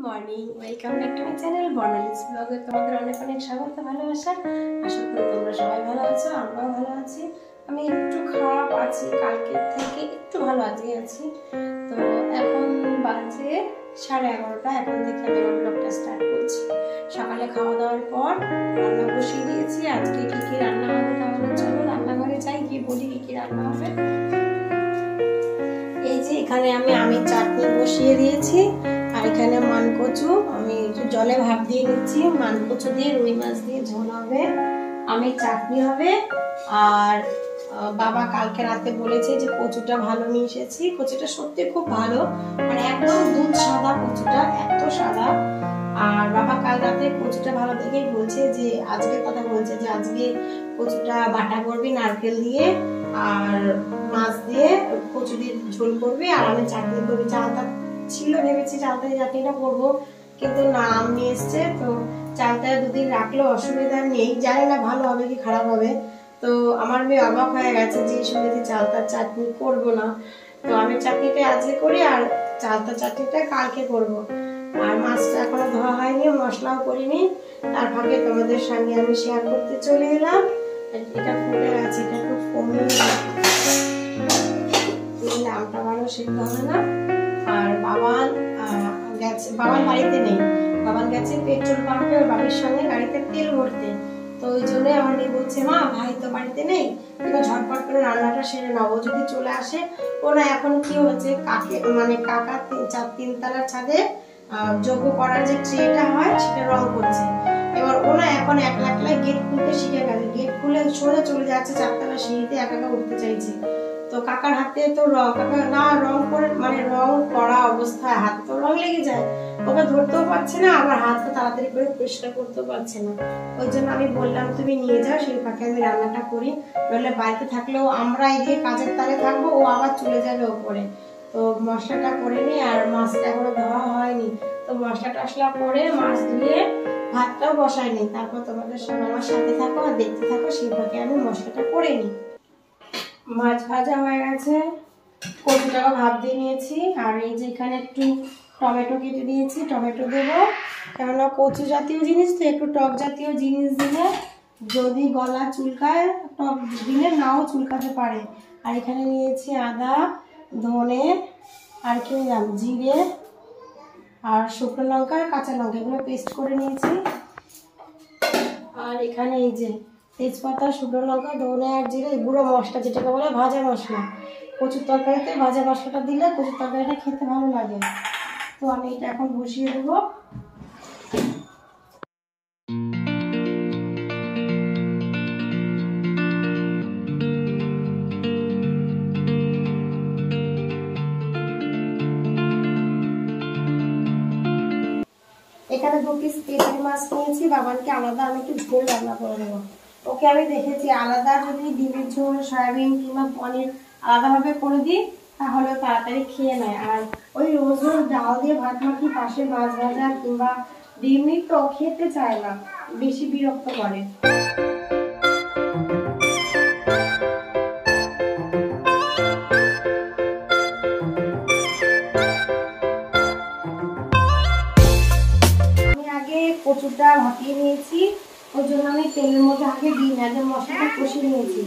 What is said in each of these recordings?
Morning, welcome back to my channel Barnali's ব্লগে তোমাদের অনেক অনেক স্বাগত, ভালোবাসা। আশা করি তোমরা সবাই ভালো আছো, আমরাও ভালো আছি। আমি একটু খারাপ আছি, কালকের থেকে একটু ভালো আজকে আছি। তো এখন বাজে 11:30। এখন থেকে আমি আমার ব্লগটা স্টার্ট করছি। সকালে খাওয়া দাওয়ার পর রান্না বসিয়ে দিয়েছি। আজকে কি কি রান্না হবে তাহলে চলো রান্নাঘরে যাই, গিয়ে বলি কি কি রান্না হবে। এই যে এখানে আমি আমের চাটনি বসিয়ে দিয়েছি, আর এখানে মানকচু আমি একটু জলে ভাপ দিয়ে নিচ্ছি। মানকচু দিয়ে রুই মাছ দিয়ে ঝোল হবে, আমের চাটনি হবে। আর বাবা কালকে রাতে বলেছে যে কচুটা ভালো নিয়ে এসেছি। কচুটা সত্যি খুব ভালো, মানে একদম দুধ সাদা কচুটা, এত সাদা। আর বাবা কাল রাতে কচুটা ভালো দেখেই বলছে যে আজকে কথা বলছে যে আজকে কচুটা বাটা করবি নারকেল দিয়ে, আর মাছ দিয়ে কচু দিয়ে ঝোল করবি, আর আমি চাটনি করবি। চালটা ছিল, ভেবেছি চালটা চাটনিটা করবো, কিন্তু না আম নিয়ে এসছে। তো চালটা দুদিন রাখলেও অসুবিধা নেই, জানি না ভালো হবে কি খারাপ হবে। তো আমার মেয়ে অবাক হয়ে গেছে যে শুনেছি চালতার চাটনি করবো না। তো আমি চাটনিটা আজকে করি, আর চালতার চাটনিটা কালকে করব। আর মাছটা এখনো ধোয়া হয়নি, মশলাও করিনি। তার ফাঁকে তোমাদের সঙ্গে আমি শেয়ার করতে চলে এলাম। এটা ফুটে গেছে, এটা একটু কমিয়ে আমটা ভালো সিদ্ধ হবে না। আর বাবান গেছে, বাবান বাড়িতে নেই, বাবান গেছে পেট্রোল পাম্পে ওর বাড়ির সঙ্গে গাড়িতে তেল ভরতে। তো ওই জন্য আমার মেয়ে বলছে মা ভাই তো বাড়িতে নেই, তুমি ঝটপট করে রান্নাটা সেরে নাও। ও যদি চলে আসে, ও না এখন কি হচ্ছে কাকে মানে কাকা তিনতলার ছাদে যোগ্য করার যে ট্রেটা হয় সেটা রং করছে। এবার ও না এখন একলা একলা গেট খুলতে শিখে গেছে, গেট খুলে সোজা চলে যাচ্ছে চারতলা সিঁড়িতে, একা একা উঠতে চাইছে। তো কাকার হাতে তো রং, কাকা না রং করে মানে রং করা অবস্থায় হাত তো রং লেগে যায়, ওকে ধরতেও পারছে না, আবার হাতটা তাড়াতাড়ি করে পরিষ্কার করতেও পারছে না। ওই জন্য আমি বললাম তুমি নিয়ে যাও, সেই ফাঁকে আমি রান্নাটা করি। নইলে বাড়িতে থাকলেও আমরা এই যে কাজের তালে থাকবো, ও আবার চলে যাবে ওপরে। তো মশলাটা করে নি, আর মাছটা এখনো ধোয়া হয়নি। তো মশলা টশলা করে মাছ ধুয়ে ভাতটাও বসাইনি। তারপর তোমাদের সঙ্গে আমার সাথে থাকো আর দেখতে থাকো, সেই ফাঁকে আমি মশলাটা করে নিই। মাছ ভাজা হয়ে গেছে, কচুটাও ভাপ দিয়ে নিয়েছি। আর এই যে এখানে একটু টমেটো কেটে দিয়েছি, টমেটো দেবো। কেননা কচু জাতীয় জিনিস তো একটু টক জাতীয় জিনিস দিলে যদি গলা চুলকায়, টক দিলে নাও চুলকাতে পারে। আর এখানে নিয়েছি আদা, ধনে, আর কি নিলাম জিরে, আর শুকনো লঙ্কা আর কাঁচা লঙ্কা, এগুলো পেস্ট করে নিয়েছি। আর এখানে এই যে তেজপাতা, শুকনো লঙ্কা, ধনে আর জিরে, গুঁড়ো মশলা যেটাকে বলে ভাজা মশলা। কচুর তরকারিতে ভাজা মশলাটা দিলে কচুর তরকারিটা খেতে ভালো লাগে। তো আমি এটা এখন বসিয়ে দেবো। এখানে 2 পিস পেটি মাছ নিয়েছি, বাবানকে আলাদা আমি একটু ঝোল রান্না করে দেবো। ওকে আমি দেখেছি আলাদা যদি ডিমের ঝোল, সয়াবিন কিংবা পনির আলাদাভাবে করে দিই তাহলে তাড়াতাড়ি খেয়ে নেয়। আর ওই রোজ রোজ ডাল দিয়ে ভাত মাখি, পাশে মাছ ভাজা কিংবা ডিমই তো খেতে চায় না, বেশি বিরক্ত করে। কচুটা ভাপিয়ে নিয়েছি, ওর জন্য আমি তেলের মধ্যে আগে দিই না, যে মশলাটা কষিয়ে নিয়েছি।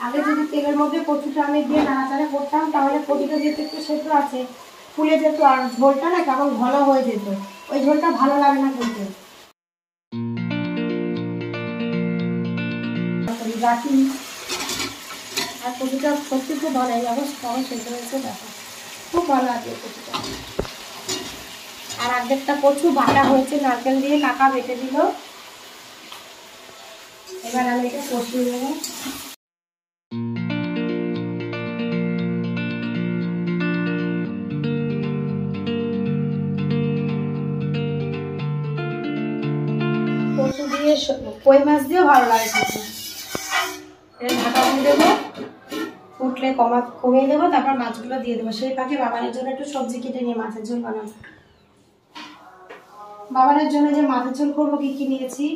আগে যদি তেলের মধ্যে কচুটা আমি দিয়ে নাড়াচাড়া করতাম তাহলে কচুটা যেহেতু একটু সেদ্ধ আছে ফুলে যেত, আর ঝোলটা না কেমন ঘন হয়ে যেত, ওই ঝোলটা ভালো লাগে না খেতে। রাখি আর কচুটা সত্যি খুব ভালো লাগে, আবার সবাই সেদ্ধ হয়েছে, দেখো খুব ভালো আছে কচুটা। আর অর্ধেকটা কচু বাটা হয়েছে নারকেল দিয়ে, কাকা বেটে দিল। এবার আমি এটা কষিয়ে নেব। কচু দিয়ে কই মাছ দিয়েও ভালো লাগে খেতে। এটা ঢাকা দিয়ে দেবো, ফুটলে কমিয়ে দেবো, তারপর মাছগুলো দিয়ে দেবো। সেই ফাঁকে বাবানের জন্য একটু সবজি কেটে নিয়ে মাছের ঝোল বানাবো। বাবানের জন্য যে মাছের ঝোল করবো কি কি নিয়েছি,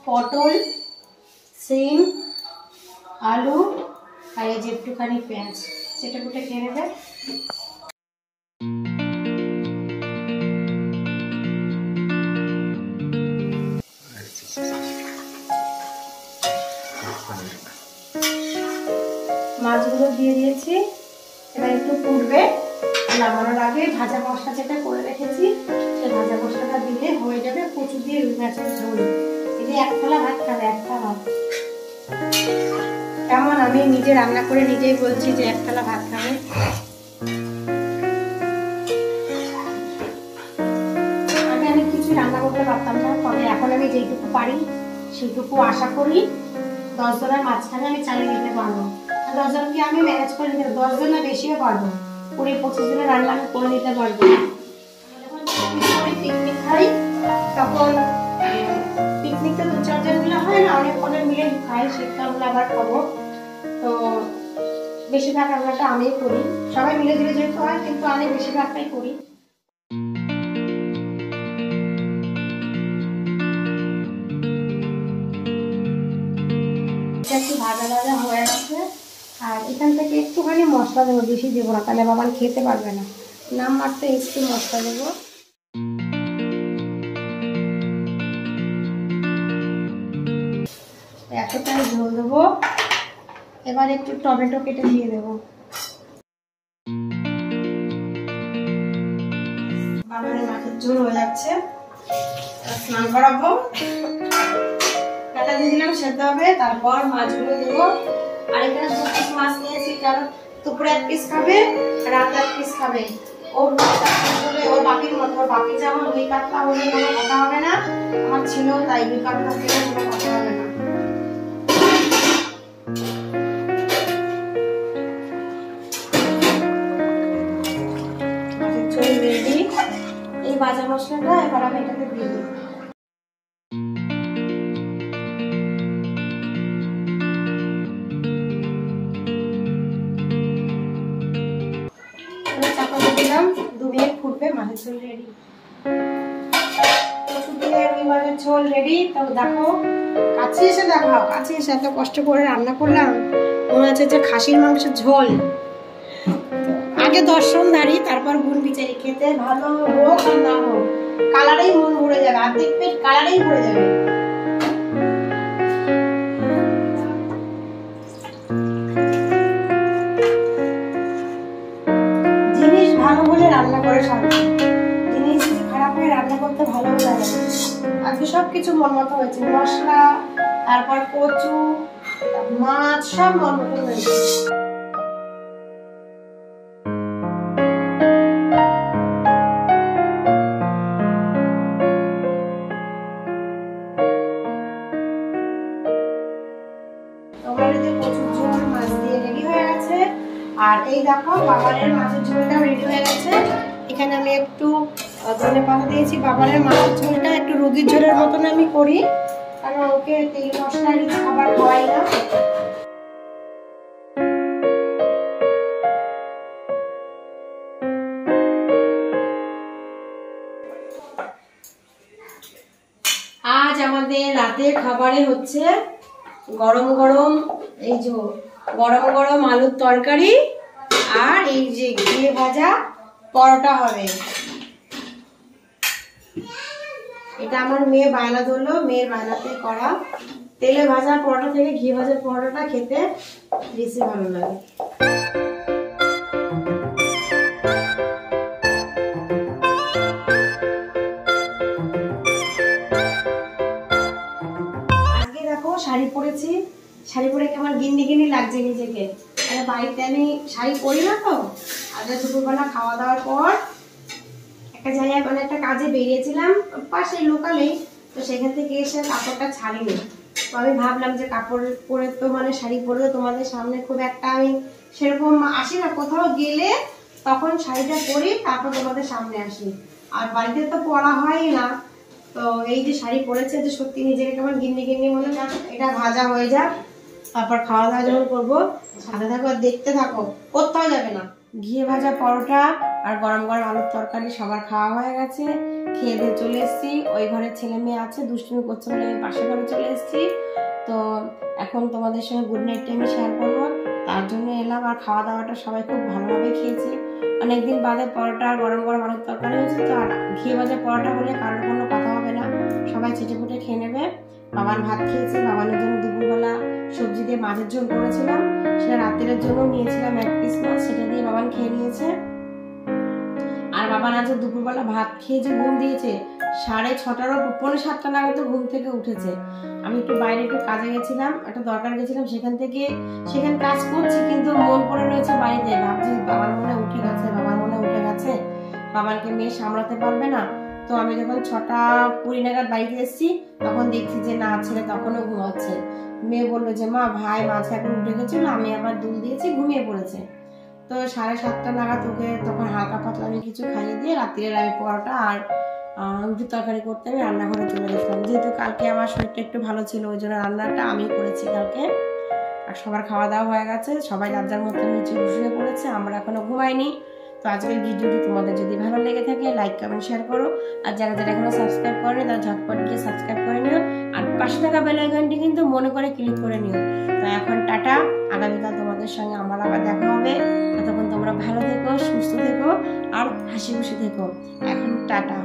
পটল, সিম, আলু, আর এই যে একটুখানি পেঁয়াজ, সেটা কুটে খেয়ে নেবে। মাছগুলো দিয়ে দিয়েছি। এবার একটু ফুটবে, নামানোর আগে ভাজা মশলা যেটা করে রেখেছি সেই ভাজা মশলাটা দিলে হয়ে যাবে কচু দিয়ে রুই মাছের ঝোল। এই এক থালা ভাত খাবে, এক থালা ভাত। কেমন আমি নিজে রান্না করে নিজেই বলছি যে এক থালা ভাত খাবে। আগে আমি কিছু রান্না করতে পারতাম না, তবে এখন আমি যেটুকু পারি সেটুকু আশা করি 10 জনের মাঝখানে আমি চালিয়ে দিতে পারবো। 10 জনকে আমি ম্যানেজ করে নিতে, 10 জন না বেশিও পারবো, 20-25 জনের রান্না আমি করে নিতে পারবো। পিকনিক খাই তখন পিকনিকটা 2-4 জন মিলে হয় না, অনেক মিলে খাই, সেটা আমরা আবার খাবো। তো বেশিরভাগ রান্নাটা আমিই করি, সবাই মিলে ধীরে যেহেতু হয়, কিন্তু আমি বেশিরভাগটাই করি। একটু ভাজা ভাজা হয়ে গেছে, আর এখান থেকে একটুখানি মশলা দেবো, বেশি দেবো না, তাহলে বাবা খেতে পারবে না। নাম মারতে একটু মশলা দেবো। এতটাই ঝোল দেবো। এবার একটু টমেটো কেটে দিয়ে দেবো। বাবারের মাছের ঝোল হয়ে যাচ্ছে, স্নান করাবো। কাটা দিয়ে দিলাম, সেদ্ধ হবে, তারপর মাছগুলো দেবো। আর এখানে 2 পিস মাছ নিয়েছি, কারণ দুপুরে 1 পিস খাবে, রাতে 1 পিস খাবে। ওর বাপির মতো, ওর বাপি যেমন রুই কাতলা হলে কোনো কথা হবে না, আমার ছেলেও তাই, রুই কাতলা হলে কোনো কথা হবে না। মাছের ঝোল রেডি। এই ভাজা মশলাটা এবার আমি এটাকে দিয়ে দিই। চাপা দিয়ে দিলাম, 2 মিনিট ফুটবে, মাছের ঝোল রেডি। মাছের ঝোল রেডি। তো দেখো, কাছে এসে দেখাও, কাছে এসে এত কষ্ট করে রান্না করলাম, মনে হচ্ছে যে খাসির মাংসের ঝোল। আগে দর্শনধারী, তারপর গুণ বিচারি, খেতে ভালো হোক আর না হোক, কালারেই মন ভরে যাবে, অর্ধেক পেট কালারেই ভরে যাবে। জিনিস ভালো হলে রান্না করে শান্তি, জিনিস যদি খারাপ হয়ে রান্না করতে ভালো লাগে। আজকে সবকিছু মন মতো হয়েছে, মশলা, তারপর কচু, মাছ, সব মন মতো হয়েছে। কচুর ঝোল মাছ দিয়ে রেডি হয়ে গেছে। আর এই দেখো, বাবারের মাছের ঝোলটা রেডি হয়ে গেছে। এখানে আমি একটু ধনেপাতা দিয়েছি। বাবারের মাছের ঝোলটা একটু রুগীর ঝোলের মতন আমি করি, কারণ ওকে তেল মশলা খাবার খাওয়াই না। আজ আমাদের রাতের খাবারে হচ্ছে গরম গরম, এই যে গরম গরম আলুর তরকারি, আর এই যে ঘিয়ে ভাজা পরোটা হবে। এটা আমার মেয়ে বায়না ধরলো, মেয়ের বায়নাতে করা। তেলে ভাজা পরোটা থেকে ঘি ভাজা পরোটাটা খেতে বেশি ভালো লাগে। আজকে দেখো শাড়ি পরেছি, শাড়ি পরে কেমন গিন্নি গিন্নি লাগছে নিজেকে। বাড়িতে আমি শাড়ি পরি না, তো আজকে দুপুরবেলা খাওয়া দাওয়ার পর একটা জায়গায় মানে একটা কাজে বেরিয়েছিলাম পাশে লোকালেই, তো সেখান থেকে এসে কাপড়টা ছাড়িনি। তো আমি ভাবলাম যে কাপড় পরে তো মানে শাড়ি পরে তোমাদের সামনে খুব একটা আমি সেরকম আসি না, কোথাও গেলে তখন শাড়িটা পরি, তারপর তোমাদের সামনে আসি, আর বাড়িতে তো পরা হয় না। তো এই যে শাড়ি পরেছে, যে সত্যি নিজেকে কেমন গিন্নি গিন্নি মনে হয়। এটা ভাজা হয়ে যাক, তারপর খাওয়া দাওয়া যখন করবো, সাথে থাকো আর দেখতে থাকো, কোথাও যাবে না। ঘিয়ে ভাজা পরোটা আর গরম গরম আলুর তরকারি সবার খাওয়া হয়ে গেছে, খেয়ে দিয়ে চলে এসেছি। ওই ঘরের ছেলে মেয়ে আছে, দুষ্টুমি করছে বলে আমি পাশের ঘরে চলে এসেছি। তো এখন তোমাদের সঙ্গে গুড নাইটটা আমি শেয়ার করবো, তার জন্য এলাম। আর খাওয়া দাওয়াটা সবাই খুব ভালোভাবে খেয়েছি, অনেকদিন বাদে পরোটা আর গরম গরম আলুর তরকারি হয়েছে। তো আর ঘিয়ে ভাজা পরোটা হলে কারোর কোনো কথা হবে না, সবাই চেটে পুটে খেয়ে নেবে। বাবান ভাত খেয়েছে, বাবানের জন্য দুপুরবেলা সবজি দিয়ে মাছের ঝোল করেছিলাম, সেটা রাত্রের জন্য নিয়েছিলাম 1 পিস মাছ, সেটা দিয়ে বাবান খেয়ে নিয়েছে। আর বাবান আজ দুপুরবেলা ভাত খেয়ে যে ঘুম দিয়েছে 6:30 পৌনে 7টা নাগাদ ঘুম থেকে উঠেছে। আমি একটু বাইরে একটু কাজে গেছিলাম, একটা দরকার গেছিলাম, সেখানে কাজ করছি, কিন্তু মন পড়ে রয়েছে বাড়িতে। ভাবছি বাবার মনে উঠে গেছে, বাবানকে মেয়ে সামলাতে পারবে না। তো আমি যখন 6:20 নাগাদ বাড়িতে এসেছি তখন দেখছি যে না, ছেলে তখনও ঘুমাচ্ছে। মেয়ে বললো যে মা ভাই মাঝে এখন উঠে গেছিল, আমি আবার দুধ দিয়েছি, ঘুমিয়ে পড়েছে। তো 7:30 নাগাদ ওকে তখন হালকা পাতলা আমি কিছু খাইয়ে দিয়ে রাত্রির আমি পরোটা আর রুটি তরকারি করতে আমি রান্নাঘরে চলে গেছিলাম। যেহেতু কালকে আমার শরীরটা একটু ভালো ছিল, ওই জন্য রান্নাটা আমি করেছি কালকে। আর সবার খাওয়া দাওয়া হয়ে গেছে, সবাই যার যার মতো নিচে শুয়ে পড়েছে, আমরা এখনো ঘুমাইনি। তো আজকের ভিডিওটি তোমাদের যদি ভালো লেগে থাকে লাইক কমেন্ট শেয়ার করো, আর যারা যারা এখনো সাবস্ক্রাইব করেনি তারা ঝটপট গিয়ে সাবস্ক্রাইব করে নিও, আর পাশে থাকা বেল আইকনটি কিন্তু মনে করে ক্লিক করে নিও। তো এখন টাটা, আগামীকাল তোমাদের সঙ্গে আমার আবার দেখা হবে। ততক্ষণ তোমরা ভালো থেকো, সুস্থ থেকো আর হাসি খুশি থেকো। এখন টাটা।